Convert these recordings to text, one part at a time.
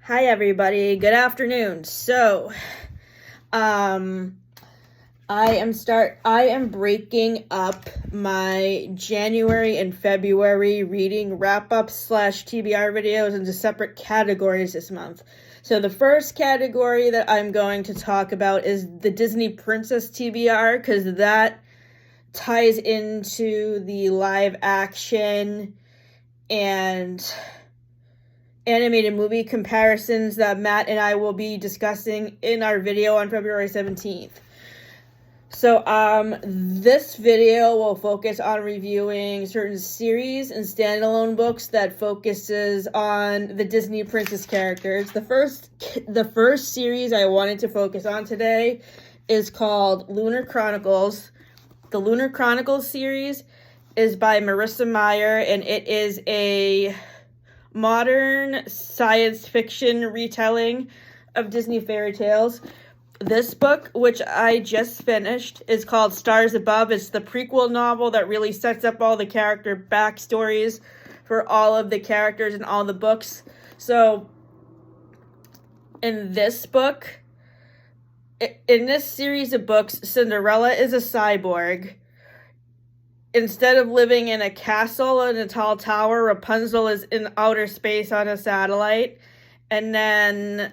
Hi everybody, good afternoon. So, I am breaking up my January and February reading wrap-up / TBR videos into separate categories this month. So the first category that I'm going to talk about is the Disney Princess TBR, because that ties into the live action and animated movie comparisons that Matt and I will be discussing in our video on February 17th. So, this video will focus on reviewing certain series and standalone books that focuses on the Disney princess characters. The first series I wanted to focus on today is called Lunar Chronicles. The Lunar Chronicles series is by Marissa Meyer, and it is a modern science fiction retelling of Disney fairy tales. This book, which I just finished, is called Stars Above. It's the prequel novel that really sets up all the character backstories for all of the characters in all the books. So, in this series of books, Cinderella is a cyborg. Instead of living in a castle in a tall tower, Rapunzel is in outer space on a satellite. And then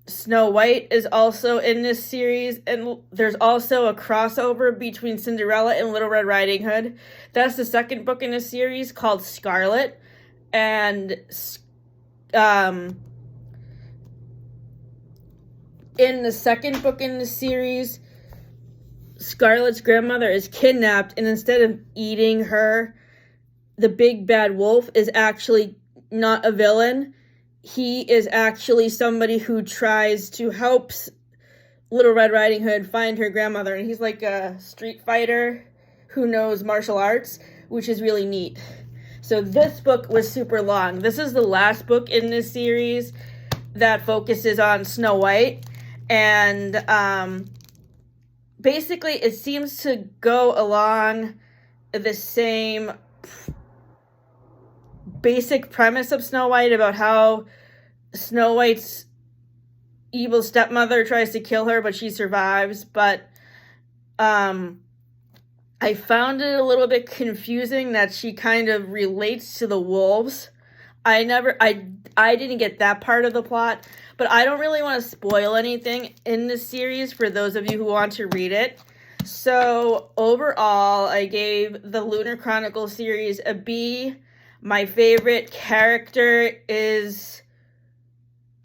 Snow White is also in this series. And there's also a crossover between Cinderella and Little Red Riding Hood. That's the second book in the series, called Scarlet. And in the second book in the series, Scarlet's grandmother is kidnapped, and instead of eating her, the big bad wolf is actually not a villain. He is actually somebody who tries to help Little Red Riding Hood find her grandmother, and he's like a street fighter who knows martial arts, which is really neat. So this book was super long. This is the last book in this series that focuses on Snow White, and basically, it seems to go along the same basic premise of Snow White about how Snow White's evil stepmother tries to kill her, but she survives. But I found it a little bit confusing that she kind of relates to the wolves. I didn't get that part of the plot, but I don't really want to spoil anything in this series for those of you who want to read it. So overall, I gave the Lunar Chronicles series a B. My favorite character is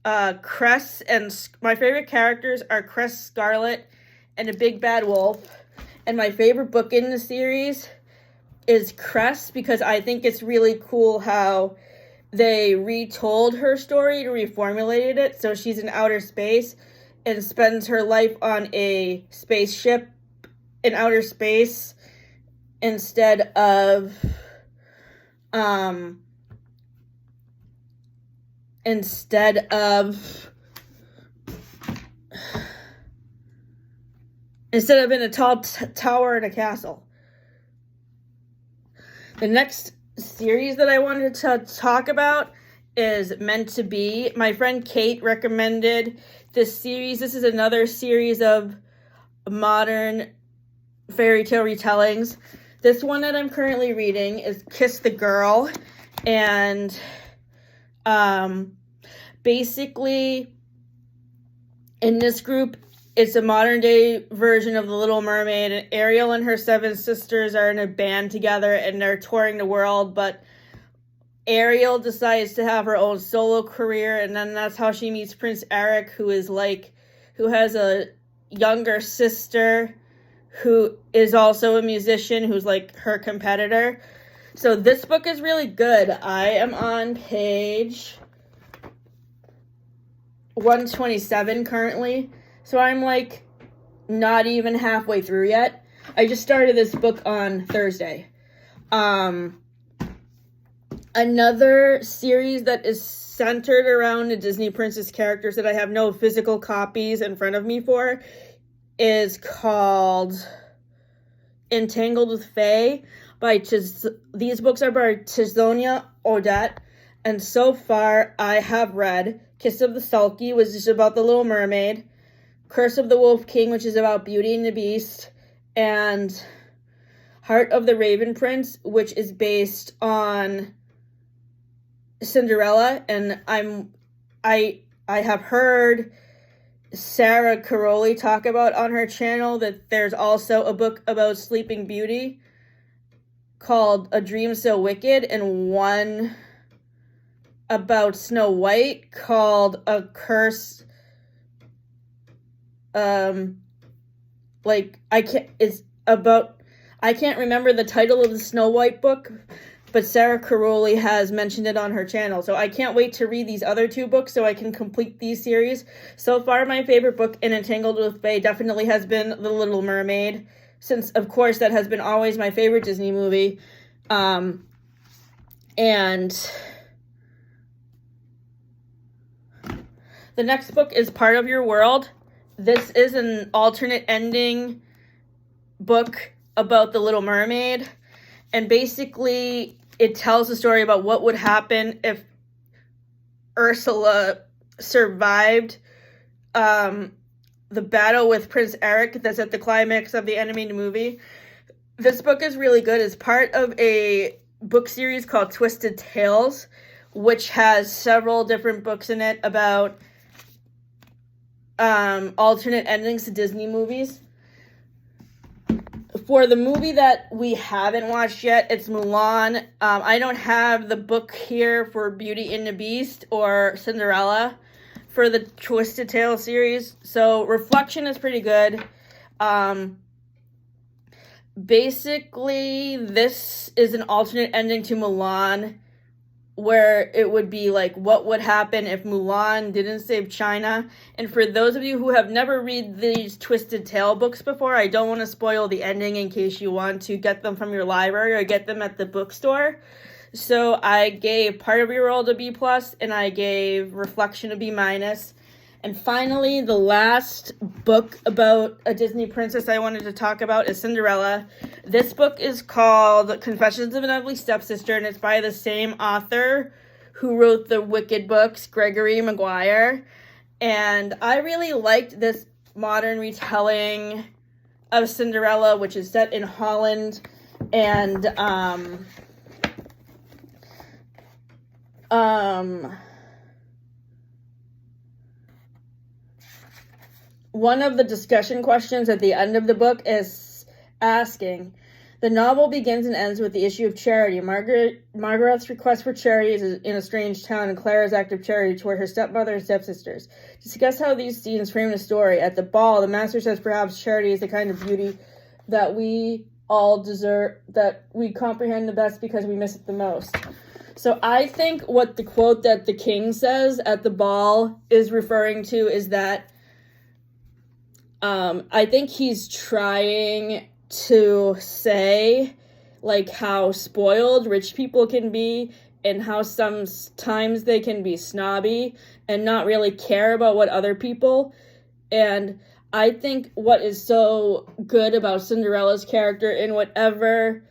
Cress, and my favorite characters are Cress, Scarlet, and a big bad wolf. And my favorite book in the series is Cress, because I think it's really cool how they retold her story, reformulated it, so she's in outer space and spends her life on a spaceship in outer space instead of in a tall tower in a castle. The next series that I wanted to talk about is Meant to Be. My friend Kate recommended this series. This is another series of modern fairy tale retellings. This one that I'm currently reading is Kiss the Girl, and basically in this group, it's a modern day version of The Little Mermaid, and Ariel and her 7 sisters are in a band together and they're touring the world, but Ariel decides to have her own solo career, and then that's how she meets Prince Eric, who has a younger sister who is also a musician, who's like her competitor. So this book is really good. I am on page 127 currently. So I'm like not even halfway through yet. I just started this book on Thursday. Another series that is centered around the Disney princess characters that I have no physical copies in front of me for is called Entangled With Fae. These books are by Tizonia Odette. And so far, I have read Kiss of the Selkie, which is about the Little Mermaid, Curse of the Wolf King, which is about Beauty and the Beast, and Heart of the Raven Prince, which is based on Cinderella. And I have heard Sarah Caroli talk about on her channel that there's also a book about Sleeping Beauty called A Dream So Wicked, and one about Snow White called A Curse. I can't remember the title of the Snow White book, but Sarah Caroli has mentioned it on her channel. So I can't wait to read these other two books so I can complete these series. So far, my favorite book in Entangled with Fae definitely has been The Little Mermaid, since, of course, that has been always my favorite Disney movie. And the next book is Part of Your World. This is an alternate ending book about the Little Mermaid. And basically, it tells the story about what would happen if Ursula survived the battle with Prince Eric that's at the climax of the animated movie. This book is really good. It's part of a book series called Twisted Tales, which has several different books in it about alternate endings to Disney movies. For the movie that we haven't watched yet, it's Mulan. I don't have the book here for Beauty and the Beast or Cinderella for the Twisted Tale series. So Reflection is pretty good. Basically, this is an alternate ending to Mulan, where it would be like, what would happen if Mulan didn't save China? And for those of you who have never read these Twisted Tale books before, I don't want to spoil the ending in case you want to get them from your library or get them at the bookstore. So I gave Part of Your World a B+, and I gave Reflection a B-. And finally, the last book about a Disney princess I wanted to talk about is Cinderella. This book is called Confessions of an Ugly Stepsister, and it's by the same author who wrote the Wicked books, Gregory Maguire. And I really liked this modern retelling of Cinderella, which is set in Holland. And one of the discussion questions at the end of the book is asking, the novel begins and ends with the issue of charity. Margaret's request for charity is in a strange town, and Clara's act of charity toward her stepmother and stepsisters. Discuss how these scenes frame the story. At the ball, the master says perhaps charity is the kind of beauty that we all deserve, that we comprehend the best because we miss it the most. So I think what the quote that the king says at the ball is referring to is that I think he's trying to say, like, how spoiled rich people can be and how sometimes they can be snobby and not really care about what other people. And I think what is so good about Cinderella's character in whatever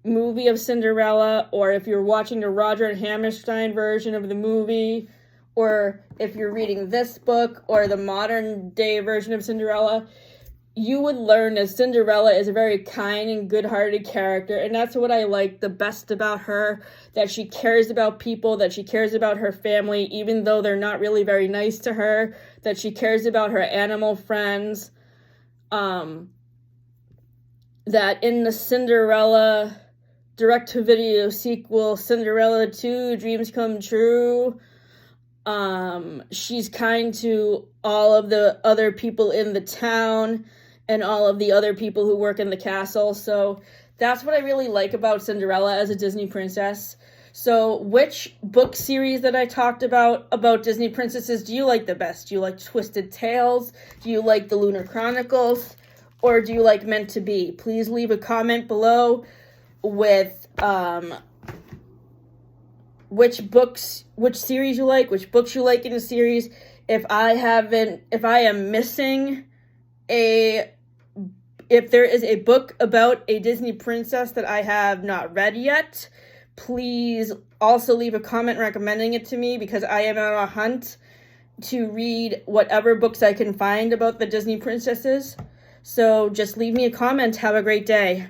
movie of Cinderella, or if you're watching the Roger and Hammerstein version of the movie, or if you're reading this book or the modern day version of Cinderella, you would learn that Cinderella is a very kind and good-hearted character, and that's what I like the best about her, that she cares about people, that she cares about her family, even though they're not really very nice to her, that she cares about her animal friends, that in the Cinderella direct-to-video sequel, Cinderella 2, Dreams Come True, she's kind to all of the other people in the town and all of the other people who work in the castle. So that's what I really like about Cinderella as a Disney princess. So which book series that I talked about Disney princesses do you like the best? Do you like Twisted Tales? Do you like the Lunar Chronicles? Or do you like Meant to Be? Please leave a comment below with which series you like, which books you like in the series. If I am missing if there is a book about a Disney princess that I have not read yet, please also leave a comment recommending it to me, because I am on a hunt to read whatever books I can find about the Disney princesses. So just leave me a comment. Have a great day.